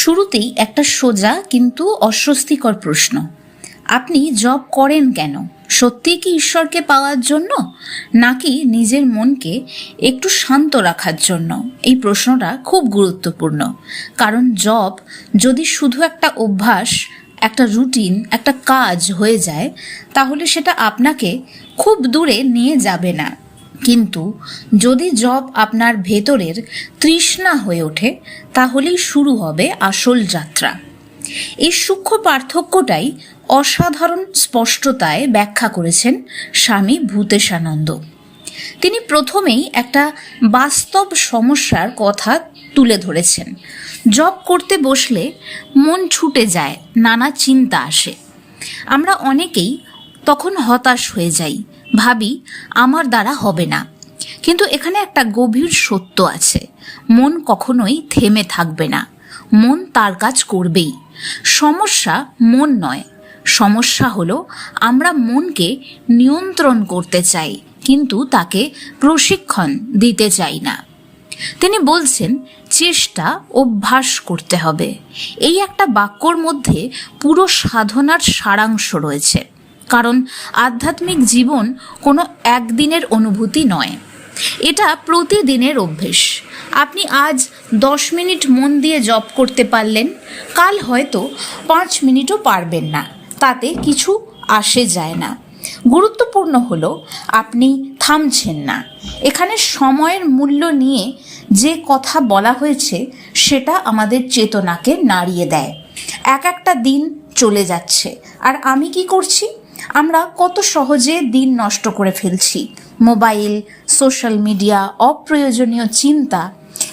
শুরুতেই একটা সোজা কিন্তু অস্বস্তিকর প্রশ্ন। আপনি জব করেন কেন? সত্যিই কি ঈশ্বরকে পাওয়ার জন্য, নাকি নিজের মনকে একটু শান্ত রাখার জন্য? এই প্রশ্নটা খুব গুরুত্বপূর্ণ, কারণ জব যদি শুধু একটা অভ্যাস, একটা রুটিন, একটা কাজ হয়ে যায়, তাহলে সেটা আপনাকে খুব দূরে নিয়ে যাবে না। কিন্তু যদি জব আপনার ভেতরের তৃষ্ণা হয়ে ওঠে, তাহলেই শুরু হবে আসল যাত্রা। এই সূক্ষ্ম পার্থক্যটাই অসাধারণ স্পষ্টতায় ব্যাখ্যা করেছেন স্বামী ভূতেশানন্দ। তিনি প্রথমেই একটা বাস্তব সমস্যার কথা তুলে ধরেছেন। জব করতে বসলে মন ছুটে যায়, নানা চিন্তা আসে। আমরা অনেকেই তখন হতাশ হয়ে যাই, ভাবি আমার দ্বারা হবে না। কিন্তু এখানে একটা গভীর সত্য আছে, মন কখনোই থেমে থাকবে না, মন তার কাজ করবেই। সমস্যা মন নয়, সমস্যা হলো আমরা মনকে নিয়ন্ত্রণ করতে চাই, কিন্তু তাকে প্রশিক্ষণ দিতে চাই না। তিনি বলছেন চেষ্টা অভ্যাস করতে হবে। এই একটা বাক্যর মধ্যে পুরো সাধনার সারাংশ রয়েছে, কারণ আধ্যাত্মিক জীবন কোনো একদিনের অনুভূতি নয়, এটা প্রতিদিনের অভ্যেস। আপনি আজ 10 মিনিট মন দিয়ে জপ করতে পারলেন, কাল হয়তো 5 মিনিটও পারবেন না, তাতে কিছু আসে যায় না। গুরুত্বপূর্ণ হলো আপনি থামছেন না। এখানে সময়ের মূল্য নিয়ে যে কথা বলা হয়েছে সেটা আমাদের চেতনাকে নাড়িয়ে দেয়। একটা দিন চলে যাচ্ছে, আর আমি কি করছি? আমরা কত সহজে দিন নষ্ট করে ফেলছি। মোবাইল, সোশ্যাল মিডিয়া, অপ্রয়োজনীয় চিন্তা।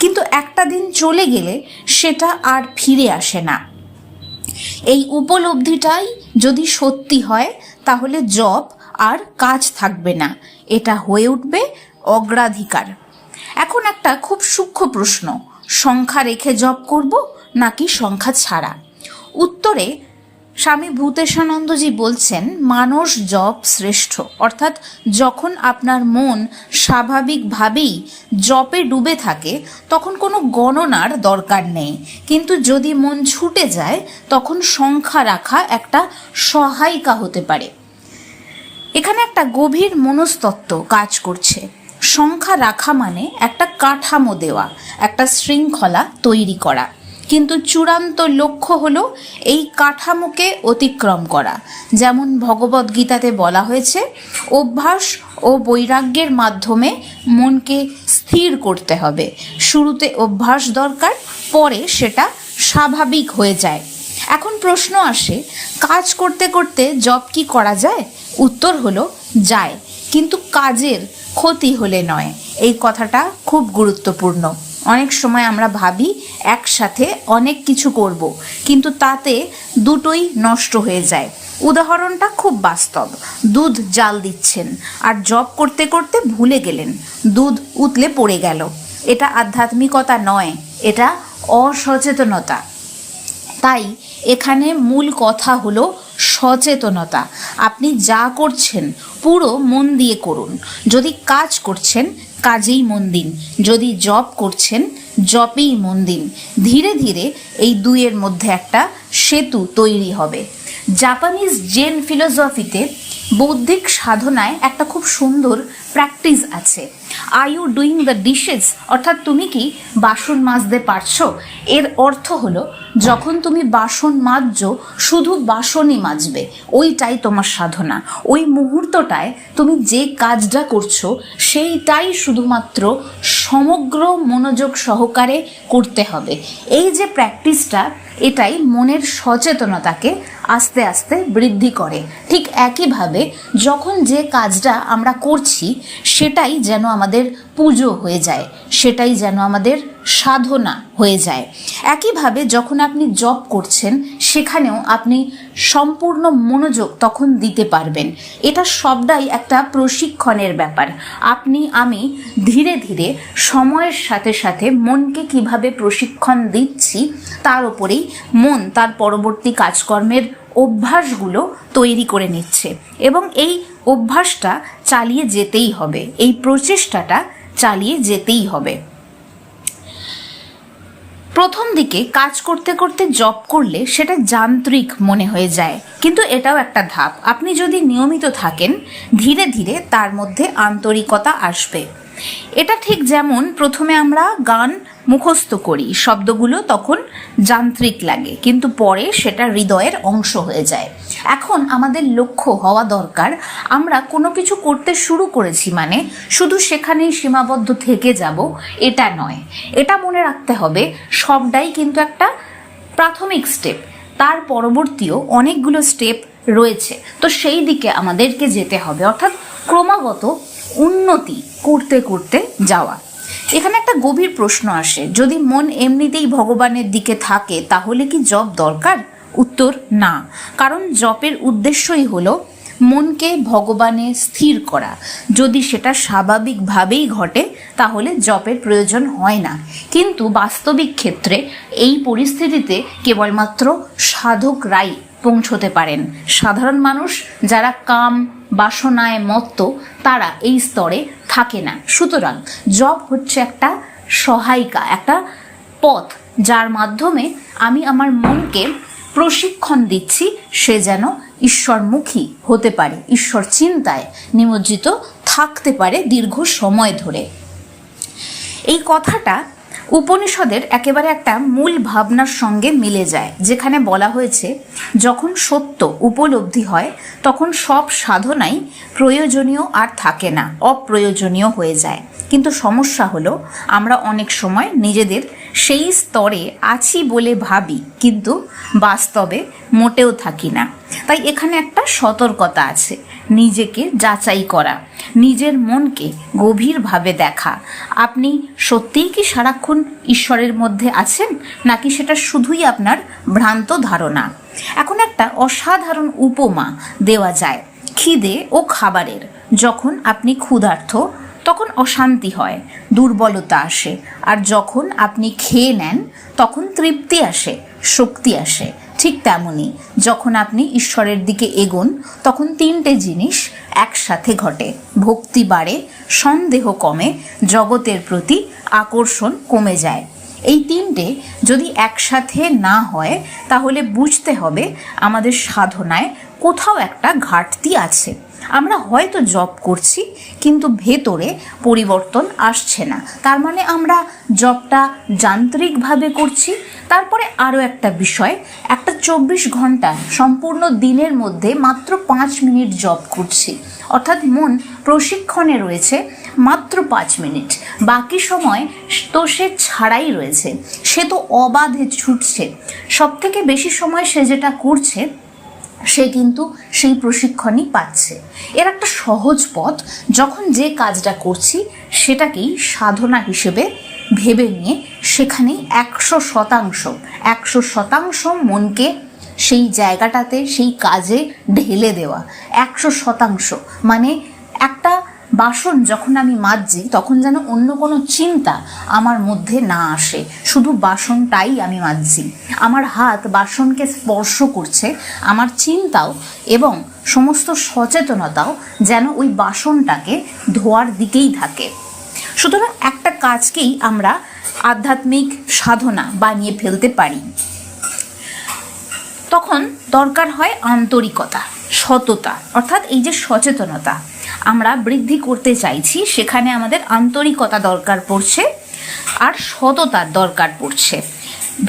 কিন্তু একটা দিন চলে গেলে সেটা আর ফিরে আসে না। এই উপলব্ধিটাই যদি সত্যি হয়, তাহলে জব আর কাজ থাকবে না, এটা হয়ে উঠবে অগ্রাধিকার। এখন একটা খুব সূক্ষ্ম প্রশ্ন, সংখ্যা রেখে জব করব নাকি সংখ্যা ছাড়া? উত্তরে স্বামী ভূতেশানন্দজি বলছেন মানস জপ শ্রেষ্ঠ। অর্থাৎ যখন আপনার মন স্বাভাবিকভাবেই জপে ডুবে থাকে, তখন কোনো গণনার দরকার নেই। কিন্তু যদি মন ছুটে যায়, তখন সংখ্যা রাখা একটা সহায়িকা হতে পারে। এখানে একটা গভীর মনস্তত্ত্ব কাজ করছে। সংখ্যা রাখা মানে একটা কাঠামো দেওয়া, একটা শৃঙ্খলা তৈরি করা। কিন্তু চূড়ান্ত লক্ষ্য হলো এই কাঠামোকে অতিক্রম করা। যেমন ভগবদ্গীতাতে বলা হয়েছে, অভ্যাস ও বৈরাগ্যের মাধ্যমে মনকে স্থির করতে হবে। শুরুতে অভ্যাস দরকার, পরে সেটা স্বাভাবিক হয়ে যায়। এখন প্রশ্ন আসে, কাজ করতে করতে জব কি করা যায়? উত্তর হলো যায়, কিন্তু কাজের ক্ষতি হলে নয়। এই কথাটা খুব গুরুত্বপূর্ণ। অনেক সময় আমরা ভাবি একসাথে অনেক কিছু করব, কিন্তু তাতে দুটোই নষ্ট হয়ে যায়। উদাহরণটা খুব বাস্তব। দুধ জাল দিচ্ছেন আর জব করতে করতে ভুলে গেলেন, দুধ উতলে পড়ে গেল। এটা আধ্যাত্মিকতা নয়, এটা অসচেতনতা। তাই এখানে মূল কথা হলো সচেতনতা। আপনি যা করছেন পুরো মন দিয়ে করুন। যদি কাজ করছেন, কাজেই মন দিন। যদি জব করছেন, জবেই মন দিন। ধীরে ধীরে এই দুইয়ের মধ্যে একটা সেতু তৈরি হবে। জাপানিজ জেন ফিলোসফিতে বৌদ্ধিক সাধনায় একটা খুব সুন্দর প্র্যাকটিস আছে। Are you doing the dishes, অর্থাৎ তুমি কি বাসন মাজতে পারছো? এর অর্থ হলো যখন তুমি বাসন মাজছো, শুধু বাসনই মাজবে, ওইটাই তোমার সাধনা। ওই মুহূর্তটায় তুমি যে কাজটা করছো সেইটাই শুধুমাত্র সমগ্র মনোযোগ সহকারে করতে হবে। এই যে প্র্যাকটিসটা, এটাই মনের সচেতনতাকে আস্তে আস্তে বৃদ্ধি করে। ঠিক একইভাবে যখন যে কাজটা আমরা করছি সেটাই যেন আমাদের পুজো হয়ে যায়, সেটাই যেন আমাদের সাধনা হয়ে যায়। একইভাবে যখন আপনি জব করছেন, সেখানেও আপনি সম্পূর্ণ মনোযোগ তখন দিতে পারবেন। এটা সবটাই একটা প্রশিক্ষণের ব্যাপার। আমি ধীরে ধীরে সময়ের সাথে সাথে মনকে কিভাবে প্রশিক্ষণ দিচ্ছি, তার উপরেই মন তার পরবর্তী কাজকর্মের অভ্যাসগুলো তৈরি করে নিচ্ছে। এবং এই অভ্যাসটা চালিয়ে যেতেই হবে, এই প্রচেষ্টাটা চালিয়ে যেতেই হবে। প্রথম দিকে কাজ করতে করতে জব করলে সেটা যান্ত্রিক মনে হয়ে যায়, কিন্তু এটাও একটা ধাপ। আপনি যদি নিয়মিত থাকেন, ধীরে ধীরে তার মধ্যে আন্তরিকতা আসবে। এটা ঠিক যেমন প্রথমে আমরা গান মুখস্থ করি, শব্দগুলো তখন যান্ত্রিক লাগে, কিন্তু পরে সেটা হৃদয়ের অংশ হয়ে যায়। এখন আমাদের লক্ষ্য হওয়া দরকার, আমরা কোনো কিছু করতে শুরু করেছি মানে শুধু সেখানেই সীমাবদ্ধ থেকে যাব এটা নয়। এটা মনে রাখতে হবে সবটাই কিন্তু একটা প্রাথমিক স্টেপ, তার পরবর্তীও অনেকগুলো স্টেপ রয়েছে, তো সেই দিকে আমাদেরকে যেতে হবে, অর্থাৎ ক্রমাগত উন্নতি করতে করতে যাওয়া। এখানে একটা গভীর প্রশ্ন আসে, যদি মন এমনিতেই ভগবানের দিকে থাকে তাহলে কি জপ দরকার? উত্তর না, কারণ জপের উদ্দেশ্যই হলো মনকে ভগবানে স্থির করা। যদি সেটা স্বাভাবিকভাবেই ঘটে তাহলে জপের প্রয়োজন হয় না, কিন্তু বাস্তবিক ক্ষেত্রে এই পরিস্থিতিতে কেবলমাত্র সাধকরাই পৌঁছতে পারেন। সাধারণ মানুষ যারা কাম বাসনায় মত্ত তারা এই স্তরে থাকে না। সুতরাং জপ হচ্ছে একটা সহায়িকা, একটা পথ যার মাধ্যমে আমি আমার মনকে প্রশিক্ষণ দিচ্ছি সে যেন ঈশ্বরমুখী হতে পারে, ঈশ্বর চিন্তায় নিমজ্জিত থাকতে পারে দীর্ঘ সময় ধরে। এই কথাটা উপনিষদের একেবারে একটা মূল ভাবনার সঙ্গে মিলে যায়, যেখানে বলা হয়েছে যখন সত্য উপলব্ধি হয় তখন সব সাধনাই প্রয়োজনীয় আর থাকে না, অপ্রয়োজনীয় হয়ে যায়। কিন্তু সমস্যা হলো আমরা অনেক সময় নিজেদের সেই স্তরে আছি বলে ভাবি, কিন্তু বাস্তবে মোটেও থাকি না। তাই এখানে একটা সতর্কতা আছে, নিজেকে যাচাই করা, নিজের মনকে গভীরভাবে দেখা। আপনি সত্যিই কি সারাক্ষণ ঈশ্বরের মধ্যে আছেন, নাকি সেটা শুধুই আপনার ভ্রান্ত ধারণা? এখন একটা অসাধারণ উপমা দেওয়া যায় খিদে ও খাবারের। যখন আপনি ক্ষুধার্ত তখন অশান্তি হয়, দুর্বলতা আসে, আর যখন আপনি খেয়ে নেন তখন তৃপ্তি আসে, শক্তি আসে। ঠিক তেমনই যখন আপনি ঈশ্বরের দিকে এগোন তখন তিনটে জিনিস একসাথে ঘটে, ভক্তি বাড়ে, সন্দেহ কমে, জগতের প্রতি আকর্ষণ কমে যায়। এই তিনটে যদি একসাথে না হয় তাহলে বুঝতে হবে আমাদের সাধনায় কোথাও একটা ঘাটতি আছে। আমরা হয়তো জপ করছি কিন্তু ভেতরে পরিবর্তন আসছে না, তার মানে আমরা জপটা যান্ত্রিকভাবে করছি। তারপরে আরও একটা বিষয়, একটা 24 ঘন্টা সম্পূর্ণ দিনের মধ্যে মাত্র 5 মিনিট জপ করছি, অর্থাৎ মন প্রশিক্ষণে রয়েছে মাত্র 5 মিনিট, বাকি সময় তো সে ছাড়াই রয়েছে, সে তো অবাধে ছুটছে। সব থেকে বেশি সময় সে যেটা করছে সে কিন্তু সেই প্রশিক্ষণই পাচ্ছে। এর একটা সহজ পথ, যখন যে কাজটা করছি সেটাকেই সাধনা হিসেবে ভেবে নিয়ে সেখানেই 100% মনকে সেই জায়গাটাতে সেই কাজে ঢেলে দেওয়া। 100% মানে একটা বাসন যখন আমি মাজছি তখন যেন অন্য কোনো চিন্তা আমার মধ্যে না আসে, শুধু বাসনটাই আমি মাজছি, আমার হাত বাসনকে স্পর্শ করছে, আমার চিন্তাও এবং সমস্ত সচেতনতাও যেন ওই বাসনটাকে ধোয়ার দিকেই থাকে। সুতরাং একটা কাজকেই আমরা আধ্যাত্মিক সাধনা বানিয়ে ফেলতে পারি। তখন দরকার হয় আন্তরিকতা, সততা, অর্থাৎ এই যে সচেতনতা আমরা বৃদ্ধি করতে চাইছি সেখানে আমাদের আন্তরিকতা দরকার পড়ছে আর সততার দরকার পড়ছে।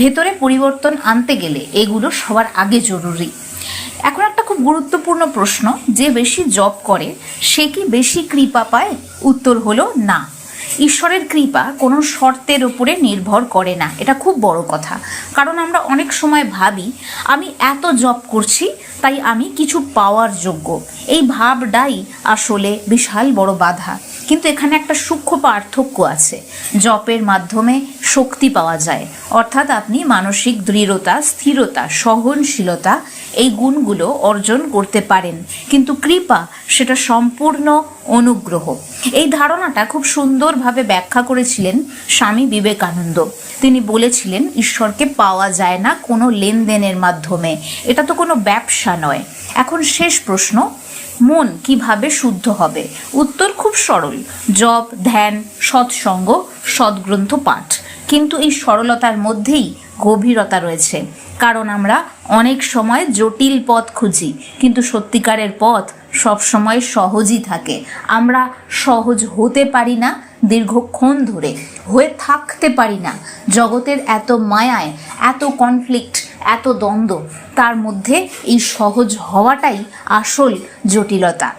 ভেতরে পরিবর্তন আনতে গেলে এগুলো সবার আগে জরুরি। এখন একটা খুব গুরুত্বপূর্ণ প্রশ্ন, যে বেশি জপ করে সে কি বেশি কৃপা পায়? উত্তর হলো না। ঈশ্বরের কৃপা কোনো শর্তের উপরে নির্ভর করে না, এটা খুব বড় কথা। কারণ আমরা অনেক সময় ভাবি আমি এত জপ করছি তাই আমি কিছু পাওয়ার যোগ্য। এই ভাবটাই আসলে বিশাল বড় বাধা। কিন্তু এখানে একটা সূক্ষ্ম পার্থক্য আছে। জপের মাধ্যমে শক্তি পাওয়া যায়, অর্থাৎ আপনি মানসিক দৃঢ়তা, স্থিরতা, সহনশীলতা এই গুণগুলো অর্জন করতে পারেন। কিন্তু কৃপা সেটা সম্পূর্ণ অনুগ্রহ। এই ধারণাটা খুব সুন্দরভাবে ব্যাখ্যা করেছিলেন স্বামী বিবেকানন্দ। তিনি বলেছিলেন ঈশ্বরকে পাওয়া যায় না কোনো লেনদেনের মাধ্যমে, এটা তো কোনো ব্যবসা নয়। এখন শেষ প্রশ্ন, মন কিভাবে শুদ্ধ হবে? উত্তর খুব সরল, জপ, ধ্যান, সৎসঙ্গ, সদ্গ্রন্থ পাঠ। কিন্তু এই সরলতার মধ্যেই গভীরতা রয়েছে, কারণ আমরা অনেক সময় জটিল পথ খুঁজি, কিন্তু সত্যিকারের পথ সবসময় সহজই থাকে। আমরা সহজ হতে পারি না, দীর্ঘক্ষণ ধরে হয়ে থাকতে পারি না। জগতের এত মায়ায়, এত কনফ্লিক্ট, এত দ্বন্দ্ব, তার মধ্যে এই সহজ হওয়াটাই আসল জটিলতা।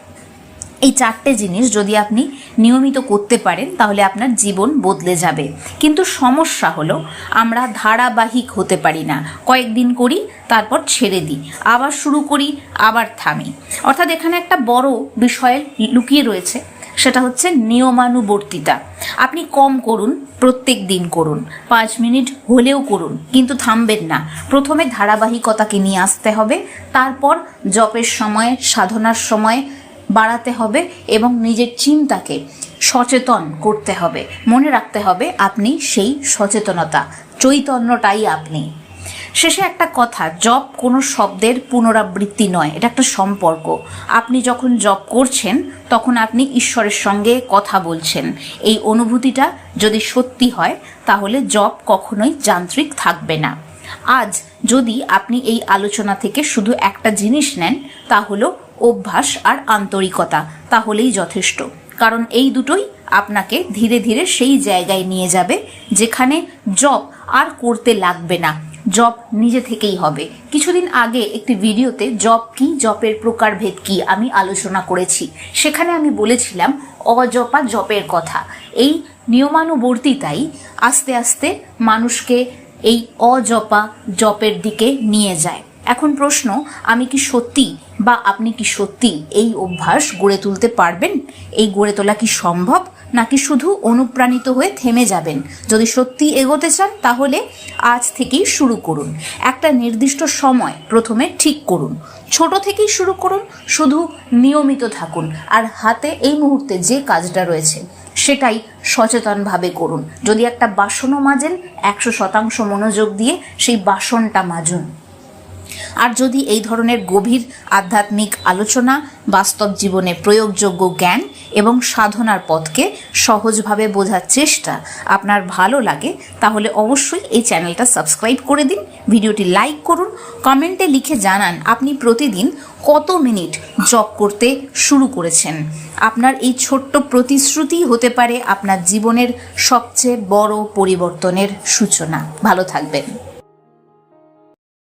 এই 4টে জিনিস যদি আপনি নিয়মিত করতে পারেন তাহলে আপনার জীবন বদলে যাবে। কিন্তু সমস্যা হলো আমরা ধারাবাহিক হতে পারি না। কয়েকদিন করি, তারপর ছেড়ে দিই, আবার শুরু করি, আবার থামি। অর্থাৎ এখানে একটা বড় বিষয় লুকিয়ে রয়েছে, সেটা হচ্ছে নিয়মানুবর্তিতা। আপনি কম করুন, প্রত্যেক দিন করুন, 5 মিনিট হলেও করুন, কিন্তু থামবেন না। প্রথমে ধারাবাহিকতাকে নিয়ে আসতে হবে, তারপর জপের সময়, সাধনার সময় বাড়াতে হবে এবং নিজের চিন্তাকে সচেতন করতে হবে। মনে রাখতে হবে আপনি সেই সচেতনতা, চৈতন্যটাই আপনি। শেষে একটা কথা, জপ কোনো শব্দের পুনরাবৃত্তি নয়, এটা একটা সম্পর্ক। আপনি যখন জপ করছেন তখন আপনি ঈশ্বরের সঙ্গে কথা বলছেন। এই অনুভূতিটা যদি সত্যি হয় তাহলে জপ কখনোই যান্ত্রিক থাকবে না। আজ যদি আপনি এই আলোচনা থেকে শুধু একটা জিনিস নেন, তা হলো অভ্যাস আর আন্তরিকতা, তাহলেই যথেষ্ট। কারণ এই দুটোই আপনাকে ধীরে ধীরে সেই জায়গায় নিয়ে যাবে যেখানে জপ আর করতে লাগবে না, জপ নিজে থেকেই হবে। কিছুদিন আগে একটি ভিডিওতে জপ কি, জপের প্রকারভেদ কি আমি আলোচনা করেছি। সেখানে আমি বলেছিলাম অজপা জপের কথা। এই নিয়মানুবর্তিতাই আস্তে আস্তে মানুষকে এই অজপা জপের দিকে নিয়ে যায়। এখন প্রশ্ন, আমি কি সত্যি বা আপনি কি সত্যি এই অভ্যাস গড়ে তুলতে পারবেন? এই গড়ে তোলা কি সম্ভব, নাকি শুধু অনুপ্রাণিত হয়ে থেমে যাবেন? যদি সত্যি এগোতে চান তাহলে আজ থেকেই শুরু করুন। একটা নির্দিষ্ট সময় প্রথমে ঠিক করুন, ছোট থেকেই শুরু করুন, শুধু নিয়মিত থাকুন। আর হাতে এই মুহূর্তে যে কাজটা রয়েছে সেটাই সচেতনভাবে করুন। যদি একটা বাসনও মাজেন, 100% মনোযোগ দিয়ে সেই বাসনটা মাজুন। আর যদি এই ধরনের গভীর আধ্যাত্মিক আলোচনা, বাস্তব জীবনে প্রয়োগযোগ্য জ্ঞান এবং সাধনার পথকে সহজভাবে বোঝার চেষ্টা আপনার ভালো লাগে, তাহলে অবশ্যই এই চ্যানেলটা সাবস্ক্রাইব করে দিন, ভিডিওটি লাইক করুন, কমেন্টে লিখে জানান আপনি প্রতিদিন কত মিনিট জপ করতে শুরু করেছেন। আপনার এই ছোট্ট প্রতিশ্রুতি হতে পারে আপনার জীবনের সবচেয়ে বড় পরিবর্তনের সূচনা। ভালো থাকবেন।